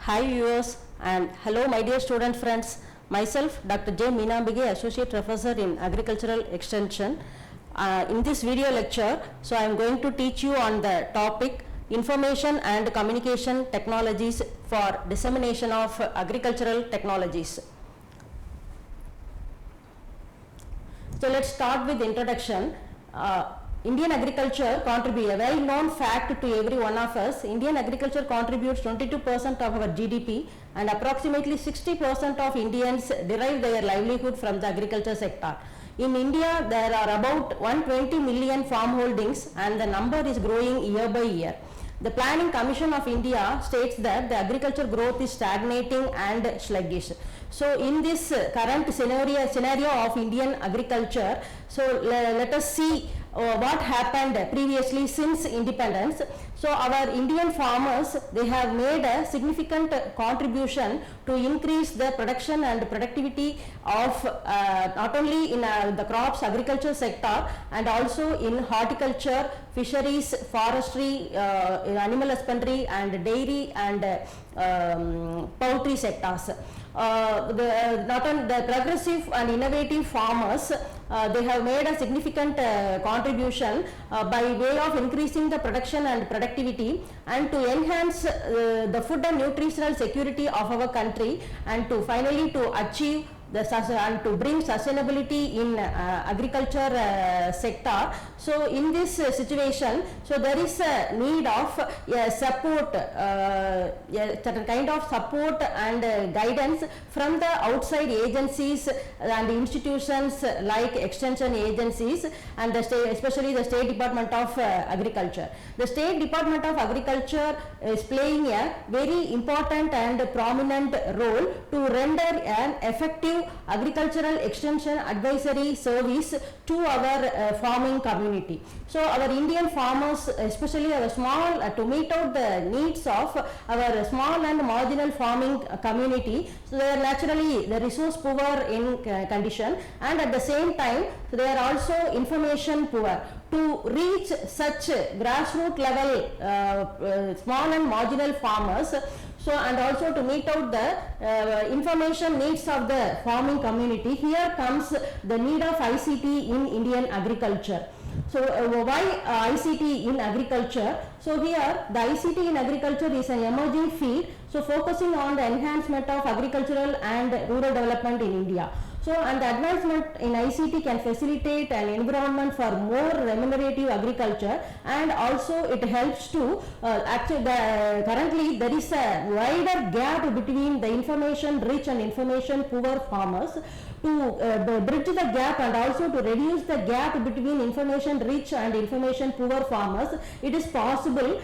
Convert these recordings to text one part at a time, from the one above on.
Hi viewers and hello my dear student friends. Myself Dr. J. MEENAMBIGAI, Associate Professor in Agricultural Extension. In this video lecture, so I am going to teach you on the topic Information and Communication Technologies for Dissemination of Agricultural Technologies. So let's start with the introduction. Indian agriculture contributes, a well-known fact to every one of us, Indian agriculture contributes 22% of our GDP and approximately 60% of Indians derive their livelihood from the agriculture sector. In India, there are about 120 million farm holdings and the number is growing year by year. The Planning Commission of India states that the agriculture growth is stagnating and sluggish. So in this current scenario of Indian agriculture, so let us see what happened previously since independence. So our Indian farmers, they have made a significant contribution to increase the production and productivity of not only in the crops agriculture sector and also in horticulture, fisheries, forestry, animal husbandry and dairy and poultry sectors. Not only the progressive and innovative farmers, they have made a significant contribution by way of increasing the production and productivity and to enhance the food and nutritional security of our country and to finally to achieve and to bring sustainability in agriculture sector. So in this situation, so there is a need of support, certain kind of support and guidance from the outside agencies and institutions like extension agencies and the state, especially the State Department of Agriculture. The State Department of Agriculture is playing a very important and prominent role to render an effective agricultural extension advisory service to our farming community. So our Indian farmers, especially our small, to meet out the needs of our small and marginal farming community, so they are naturally the resource poor in condition and at the same time so they are also information poor. To reach such grassroots level small and marginal farmers, so and also to meet out the information needs of the farming community, here comes the need of ICT in Indian agriculture. So why ICT in agriculture? So here the ICT in agriculture is an emerging field, so focusing on the enhancement of agricultural and rural development in India. So and the advancement in ICT can facilitate an environment for more remunerative agriculture and also it helps to actually currently there is a wider gap between the information rich and information poor farmers. To bridge the gap and also to reduce the gap between information rich and information poor farmers, it is possible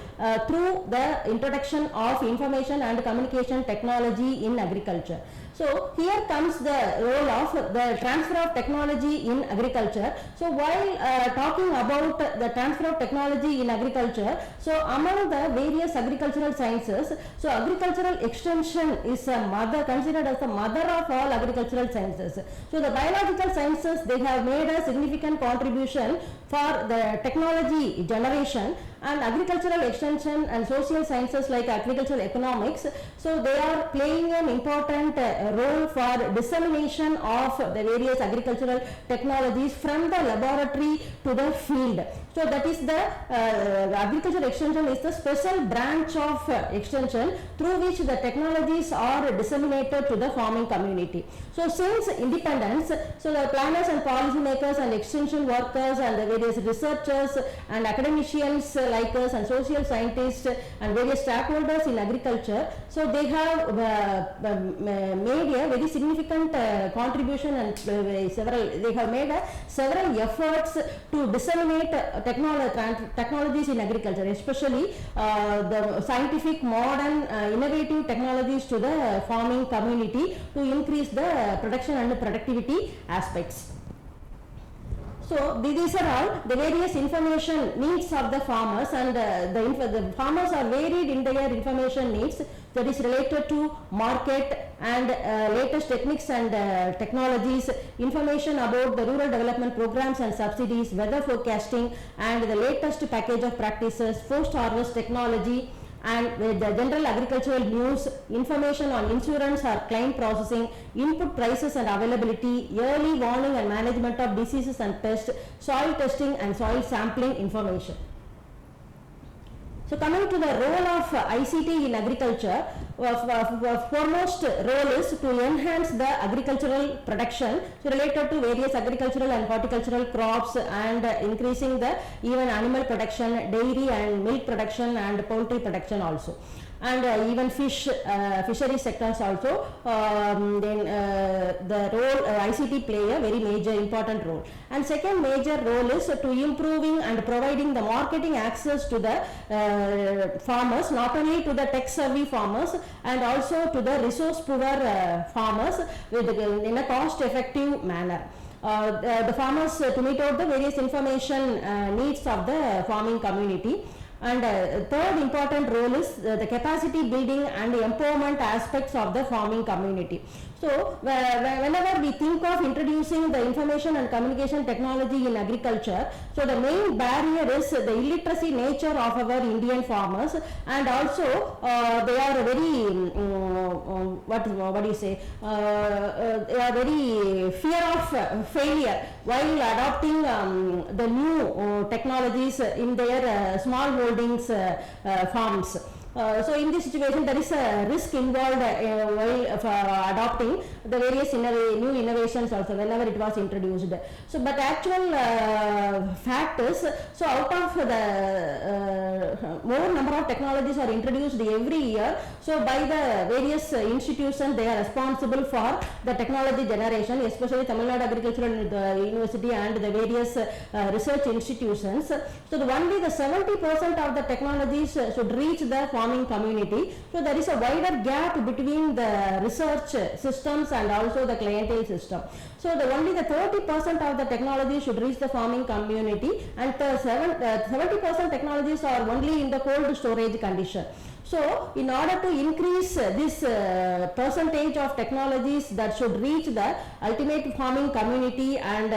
through the introduction of information and communication technology in agriculture. So here comes the role of the transfer of technology in agriculture. So while talking about the transfer of technology in agriculture, so among the various agricultural sciences, so agricultural extension is a mother, considered as the mother of all agricultural sciences. So the biological sciences, they have made a significant contribution for the technology generation, and agricultural extension and social sciences like agricultural economics, so they are playing an important role for dissemination of the various agricultural technologies from the laboratory to the field. So that is the agricultural extension is the special branch of extension through which the technologies are disseminated to the farming community. So since independence, so the planners and policymakers and extension workers and the various researchers and academicians like us and social scientists and various stakeholders in agriculture, so they have made a very significant contribution and they have made several efforts to disseminate technologies in agriculture, especially the scientific, modern, innovative technologies to the farming community to increase the production and productivity aspects. So these are all the various information needs of the farmers, and the farmers are varied in their information needs that is related to market and latest techniques and technologies, information about the rural development programs and subsidies, weather forecasting and the latest package of practices, post-harvest technology, and with the general agricultural news, information on insurance or claim processing, input prices and availability, early warning and management of diseases and pests, soil testing and soil sampling information. So coming to the role of ICT in agriculture, foremost role is to enhance the agricultural production, so related to various agricultural and horticultural crops, and increasing the even animal production, dairy and milk production and poultry production also. And even fishery sectors also, then the role ICT play a very major important role. And second major role is to improving and providing the marketing access to the farmers, not only to the tech savvy farmers and also to the resource poor farmers in a cost effective manner. The farmers to meet out the various information needs of the farming community. And third important role is the capacity building and the empowerment aspects of the farming community. So whenever we think of introducing the information and communication technology in agriculture, so the main barrier is the illiteracy nature of our Indian farmers, and also they are very what do you say, they are very fear of failure while adopting the new technologies in their small holdings farms. So in this situation there is a risk involved while adopting the various new innovations also whenever it was introduced. So but actual fact is, so out of the more number of technologies are introduced every year, so by the various institutions they are responsible for the technology generation, especially Tamil Nadu Agricultural University and the various research institutions. So only the 70% of the technologies should reach the farming community. So there is a wider gap between the research systems and also the clientele system. So only the 30% of the technology should reach the farming community, and the 70% technologies are only in the cold storage condition. So in order to increase this percentage of technologies that should reach the ultimate farming community and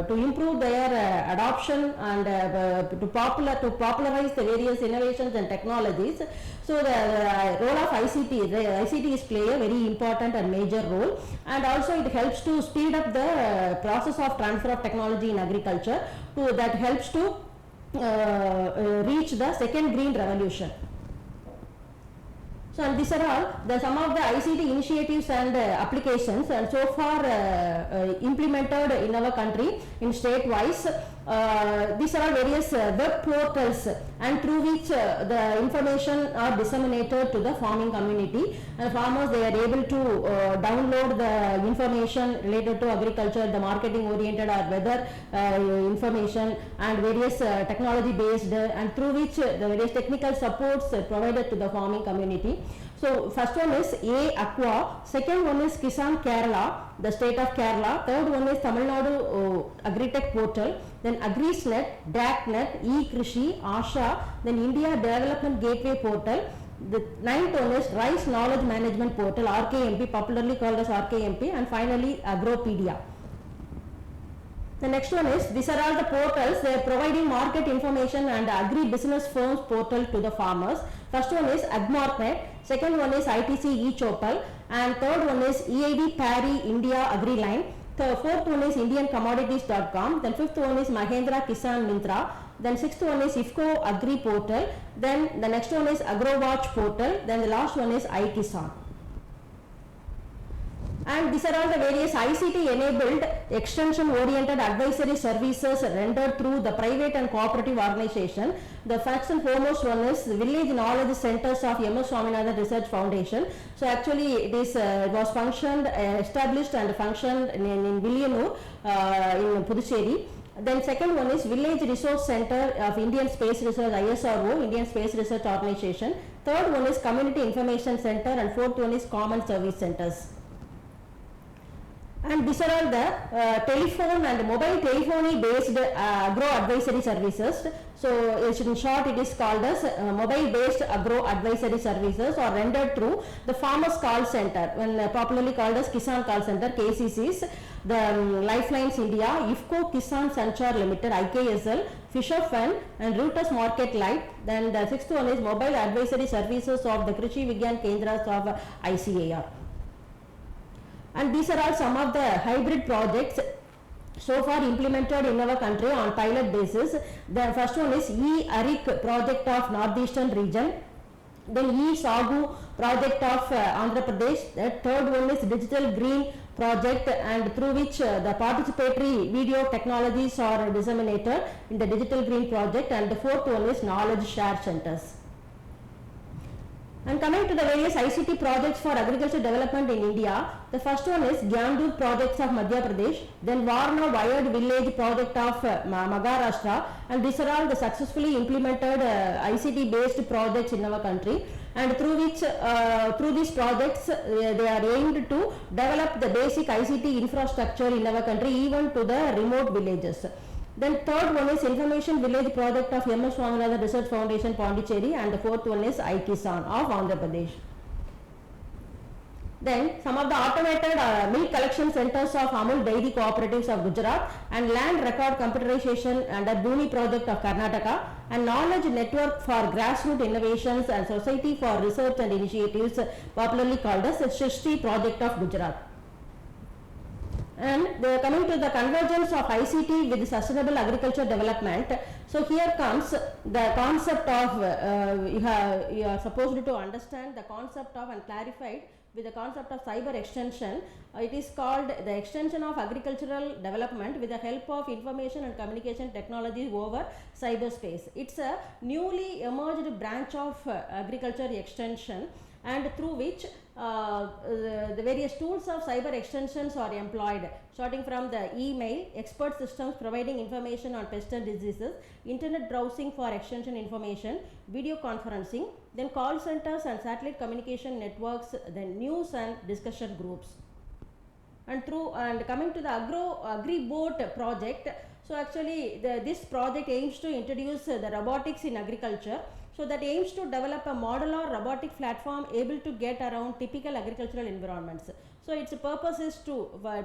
to improve their adoption and to popularize the various innovations and technologies, so the role of ICT is play a very important and major role, and also it helps to speed up the process of transfer of technology in agriculture, that helps to reach the second green revolution. So and these are all some of the ICT initiatives and applications and so far implemented in our country in state wise. These are all various web portals, and through which the information are disseminated to the farming community, and farmers they are able to download the information related to agriculture, the marketing oriented or weather information, and various technology based, and through which the various technical supports provided to the farming community. So first one is Aqua, second one is Kisan Kerala, the state of Kerala, third one is Tamil Nadu Agritech portal, then AgriSnet, DACnet, eKrishi, Asha, then India Development Gateway portal. The ninth one is Rice Knowledge Management portal, RKMP, popularly called as RKMP, and finally Agropedia. The next one is, these are all the portals, they are providing market information and agri-business firms portal to the farmers. First one is AgMarknet, second one is ITC eChopal, and third one is EID Parry India AgriLine, the fourth one is IndianCommodities.com, then fifth one is Mahendra Kisan Mintra, then sixth one is IFCO Agri portal, then the next one is AgroWatch portal, then the last one is iKisan. And these are all the various ICT enabled extension oriented advisory services rendered through the private and cooperative organization. The first and foremost one is Village Knowledge Centers of M.S. Swaminathan Research Foundation. So actually it was functioned, established and functioned in Villanur in Puducherry. Then second one is Village Resource Center of Indian Space Research, ISRO, Indian Space Research Organization. Third one is Community Information Center, and fourth one is Common Service Centers. And these are all the telephone and mobile telephony based agro advisory services. So in short it is called as mobile based agro advisory services, or rendered through the farmers call center, when popularly called as Kisan call center, KCCs, the Lifelines India, IFCO Kisan Sanchar Limited, IKSL, Fisher Fund and Reuters Market Light. Then the sixth one is mobile advisory services of the Krishi Vigyan Kendras of ICAR. And these are all some of the hybrid projects so far implemented in our country on pilot basis. The first one is E-ARIC project of Northeastern region. Then E-SAGU project of Andhra Pradesh. The third one is Digital Green project, and through which the participatory video technologies are disseminated in the Digital Green project. And the fourth one is Knowledge Share Centers. And coming to the various ICT projects for agriculture development in India, the first one is Gyandur projects of Madhya Pradesh, then Varna Wired Village project of Maharashtra, and these are all the successfully implemented ICT based projects in our country, and through which through these projects they are aimed to develop the basic ICT infrastructure in our country, even to the remote villages. Then third one is Information Village project of M.S. Swaminathan Research Foundation, Pondicherry, and the fourth one is iKisan of Andhra Pradesh. Then some of the automated milk collection centers of Amul Dairy Cooperatives of Gujarat, and land record computerization under Duni project of Karnataka, and knowledge network for grassroots innovations and society for research and initiatives, popularly called as Shrishti project of Gujarat. And coming to the convergence of ICT with sustainable agriculture development. So here comes the concept of you are supposed to understand the concept of and clarified with the concept of cyber extension. It is called the extension of agricultural development with the help of information and communication technologies over cyberspace. It's a newly emerged branch of agriculture extension, and through which the various tools of cyber extensions are employed, starting from the email, expert systems providing information on pests and diseases, internet browsing for extension information, video conferencing, then call centers and satellite communication networks, then news and discussion groups. And coming to the AgriBoat project, so actually this project aims to introduce the robotics in agriculture. So that aims to develop a modular robotic platform able to get around typical agricultural environments. So its purpose is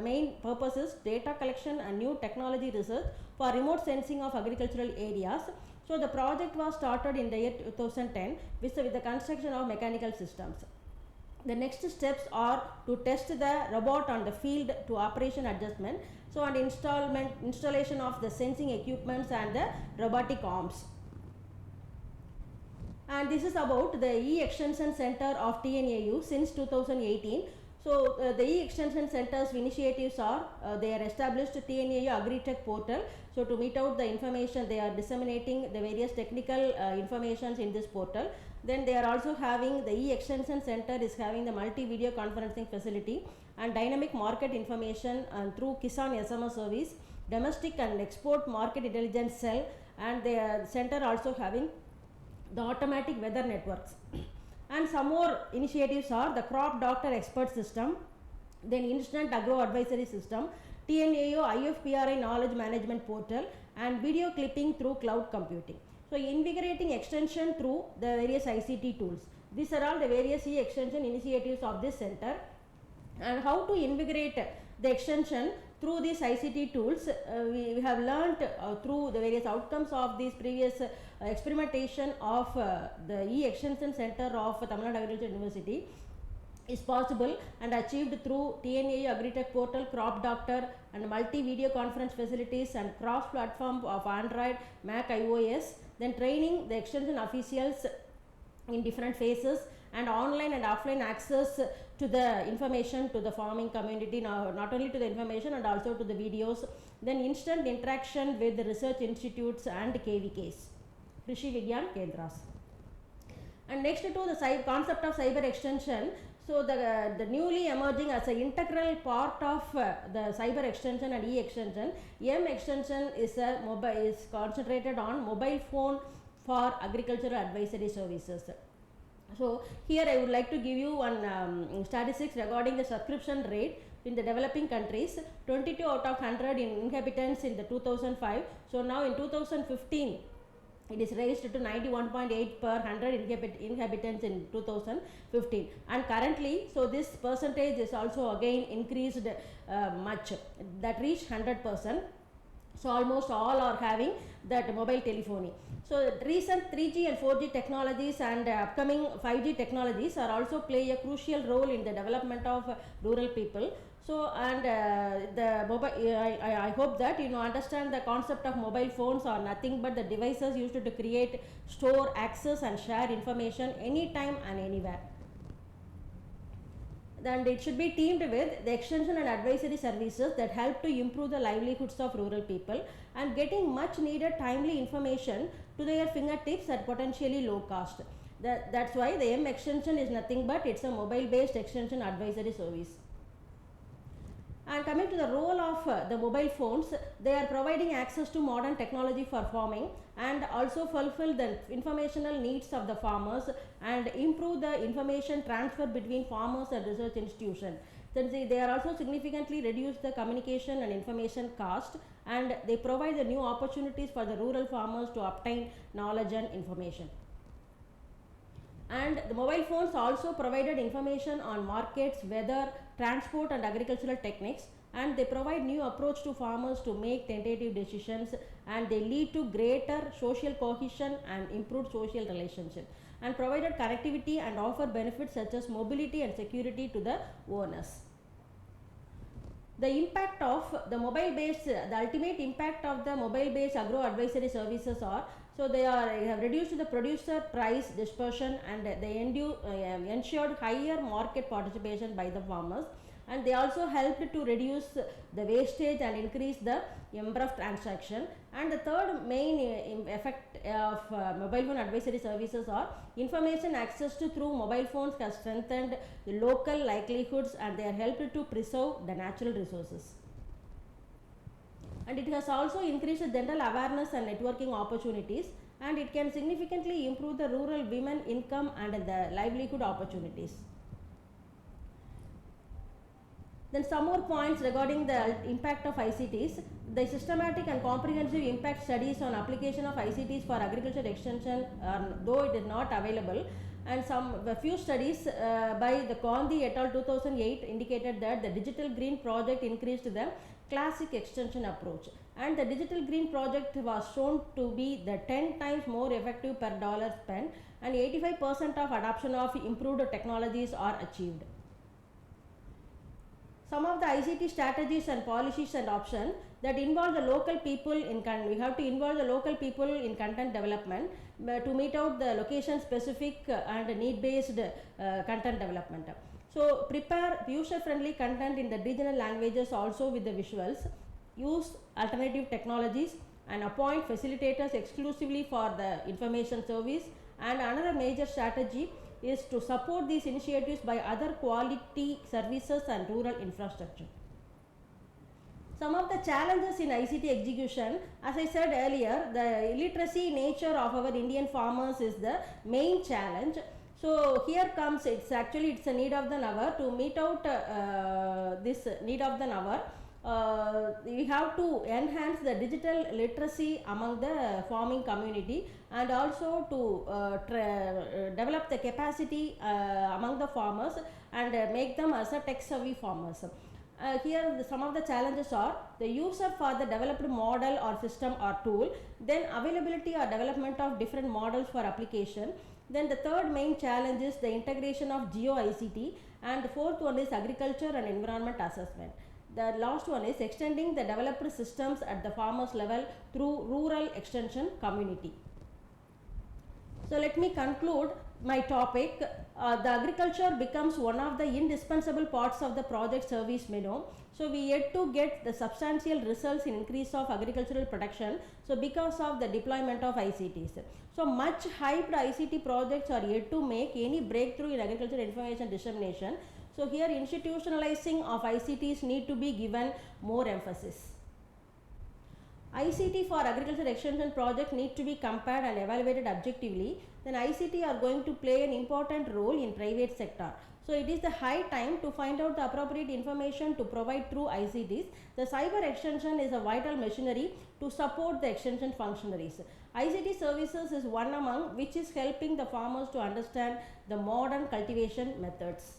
main purpose is data collection and new technology research for remote sensing of agricultural areas. So the project was started in the year 2010 with the construction of mechanical systems. The next steps are to test the robot on the field to operation adjustment, so and installation of the sensing equipments and the robotic arms. And this is about the E-Extension Center of TNAU since 2018. So the E-Extension Center's initiatives are, they are established TNAU Agri-Tech portal. So to meet out the information, they are disseminating the various technical informations in this portal. Then they are also having the E-Extension Center is having the multi-video conferencing facility and dynamic market information through Kisan SMS service, domestic and export market intelligence cell, and the center also having the automatic weather networks. And some more initiatives are the crop doctor expert system, then instant agro advisory system, TNAO IFPRI knowledge management portal, and video clipping through cloud computing. So invigorating extension through the various ICT tools. These are all the various E-extension initiatives of this center. And how to invigorate the extension through these ICT tools, we have learnt through the various outcomes of these previous experimentation of the E-Extension Center of Tamil Nadu Agriculture University is possible and achieved through TNAU Agri-Tech portal, crop doctor, and multi-video conference facilities and cross-platform of Android, Mac, iOS. Then training the extension officials in different phases, and online and offline access to the information to the farming community, not only to the information and also to the videos. Then instant interaction with the research institutes and KVKs, Krishi Vigyan Kendras. And next to the concept of cyber extension, so the newly emerging as an integral part of the cyber extension and E-extension, M-extension is concentrated on mobile phone for agricultural advisory services. So here I would like to give you one statistics regarding the subscription rate. in the developing countries, 22 out of 100 in inhabitants in the 2005. So now in 2015 it is raised to 91.8 per 100 inhabitants in 2015, and currently so this percentage is also again increased much, that reached 100%. So almost all are having that mobile telephony. So recent 3G and 4G technologies and upcoming 5G technologies are also play a crucial role in the development of rural people. So and the mobile, I hope that you know understand the concept of mobile phones are nothing but the devices used to create, store, access and share information anytime and anywhere. And it should be teamed with the extension and advisory services that help to improve the livelihoods of rural people and getting much needed timely information to their fingertips at potentially low cost. That's why the M extension is nothing but it's a mobile based extension advisory service. And coming to the role of the mobile phones, they are providing access to modern technology for farming and also fulfill the informational needs of the farmers and improve the information transfer between farmers and research institutions. Then they are also significantly reduce the communication and information cost, and they provide the new opportunities for the rural farmers to obtain knowledge and information. And the mobile phones also provided information on markets, weather, transport and agricultural techniques, and they provide new approach to farmers to make tentative decisions, and they lead to greater social cohesion and improved social relationships, and provided connectivity and offer benefits such as mobility and security to the owners. The impact of the mobile based, the ultimate impact of the mobile based agro advisory services are, so they have reduced the producer price dispersion, and they ensured higher market participation by the farmers, and they also helped to reduce the wastage and increase the number of transaction. And the third main effect of mobile phone advisory services are information access to through mobile phones has strengthened the local livelihoods, and they are helped to preserve the natural resources. And it has also increased the general awareness and networking opportunities, and it can significantly improve the rural women income and the livelihood opportunities. Then some more points regarding the impact of ICTs. The systematic and comprehensive impact studies on application of ICTs for agriculture extension, though it is not available, and a few studies by the Gandhi et al. 2008 indicated that the digital green project increased the classic extension approach, and the digital green project was shown to be the 10 times more effective per dollar spent, and 85% of adoption of improved technologies are achieved. Some of the ICT strategies and policies and options that involve the local people in we have to involve the local people in content development to meet out the location specific and need based content development. So prepare user friendly content in the regional languages also with the visuals, use alternative technologies, and appoint facilitators exclusively for the information service. And another major strategy is to support these initiatives by other quality services and rural infrastructure. Some of the challenges in ICT execution, as I said earlier, the illiteracy nature of our Indian farmers is the main challenge. So here comes, it's a need of the hour. To meet out this need of the hour, we have to enhance the digital literacy among the farming community, and also to develop the capacity among the farmers and make them as a tech savvy farmers. Here some of the challenges are the user for the developed model or system or tool, then availability or development of different models for application. Then the third main challenge is the integration of Geo ICT, and the fourth one is agriculture and environment assessment. The last one is extending the developed systems at the farmers level through rural extension community. So let me conclude my topic. The agriculture becomes one of the indispensable parts of the project service menu. So we yet to get the substantial results in increase of agricultural production, so because of the deployment of ICTs. So much hyped ICT projects are yet to make any breakthrough in agricultural information dissemination. So here institutionalizing of ICTs need to be given more emphasis. ICT for agriculture extension project need to be compared and evaluated objectively then ICT are going to play an important role in private sector. So it is the high time to find out the appropriate information to provide through ICTs. The cyber extension is a vital machinery to support the extension functionaries. ICT services is one among which is helping the farmers to understand the modern cultivation methods.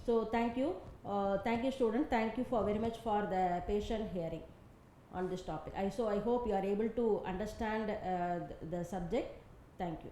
So thank you student, thank you for very much for the patient hearing on this topic. I hope you are able to understand the subject. Thank you.